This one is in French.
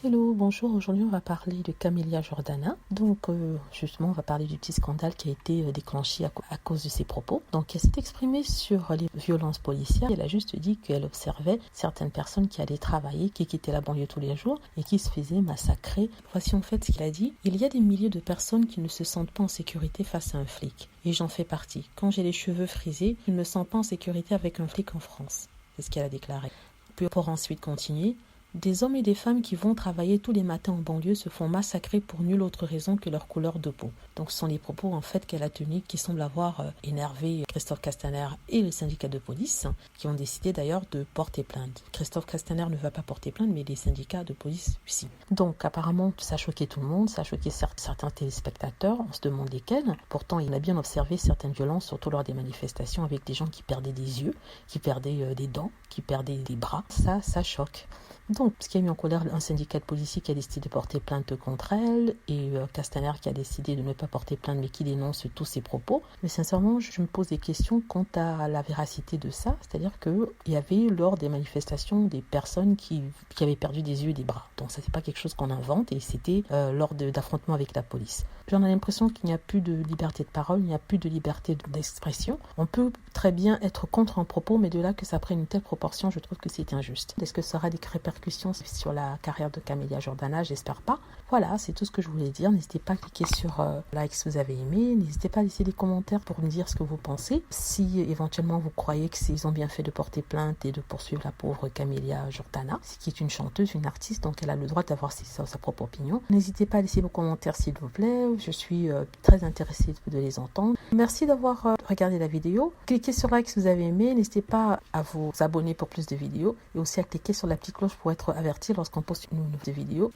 Hello, bonjour. Aujourd'hui, on va parler de Camélia Jordana. Donc, justement, on va parler du petit scandale qui a été déclenché à cause de ses propos. Donc, elle s'est exprimée sur les violences policières. Elle a juste dit qu'elle observait certaines personnes qui allaient travailler, qui quittaient la banlieue tous les jours et qui se faisaient massacrer. Voici en fait ce qu'il a dit. Il y a des milliers de personnes qui ne se sentent pas en sécurité face à un flic. Et j'en fais partie. Quand j'ai les cheveux frisés, je ne me sens pas en sécurité avec un flic en France. C'est ce qu'elle a déclaré. Puis pour ensuite continuer. Des hommes et des femmes qui vont travailler tous les matins en banlieue se font massacrer pour nulle autre raison que leur couleur de peau. Donc ce sont les propos en fait qu'elle a tenus qui semblent avoir énervé Christophe Castaner et le syndicat de police qui ont décidé d'ailleurs de porter plainte. Christophe Castaner ne va pas porter plainte mais les syndicats de police aussi. Donc apparemment ça a choqué tout le monde, ça a choqué certains téléspectateurs, on se demande lesquels. Pourtant il a bien observé certaines violences surtout lors des manifestations avec des gens qui perdaient des yeux, qui perdaient des dents, qui perdaient des bras. Ça choque. Donc, ce qui a mis en colère un syndicat de policiers qui a décidé de porter plainte contre elle et Castaner qui a décidé de ne pas porter plainte mais qui dénonce tous ses propos. Mais sincèrement, je me pose des questions quant à la véracité de ça. C'est-à-dire qu'il y avait lors des manifestations des personnes qui avaient perdu des yeux et des bras. Donc ça, c'est pas quelque chose qu'on invente et c'était lors d'affrontements avec la police. J'en ai l'impression qu'il n'y a plus de liberté de parole, il n'y a plus de liberté d'expression. On peut très bien être contre un propos, mais de là que ça prenne une telle proportion, je trouve que c'est injuste. Est-ce que ça aura des répercussions sur la carrière de Camélia Jordana? J'espère pas. Voilà, c'est tout ce que je voulais dire. N'hésitez pas à cliquer sur like si vous avez aimé. N'hésitez pas à laisser des commentaires pour me dire ce que vous pensez. Si éventuellement vous croyez qu'ils ont bien fait de porter plainte et de poursuivre la pauvre Camélia Jordana, qui est une chanteuse, une artiste, donc elle a le droit d'avoir sa propre opinion. N'hésitez pas à laisser vos commentaires s'il vous plaît. Je suis très intéressée de les entendre. Merci d'avoir regardé la vidéo. Cliquez sur like si vous avez aimé. N'hésitez pas à vous abonner pour plus de vidéos et aussi à cliquer sur la petite cloche pour être averti lorsqu'on poste une nouvelle vidéo.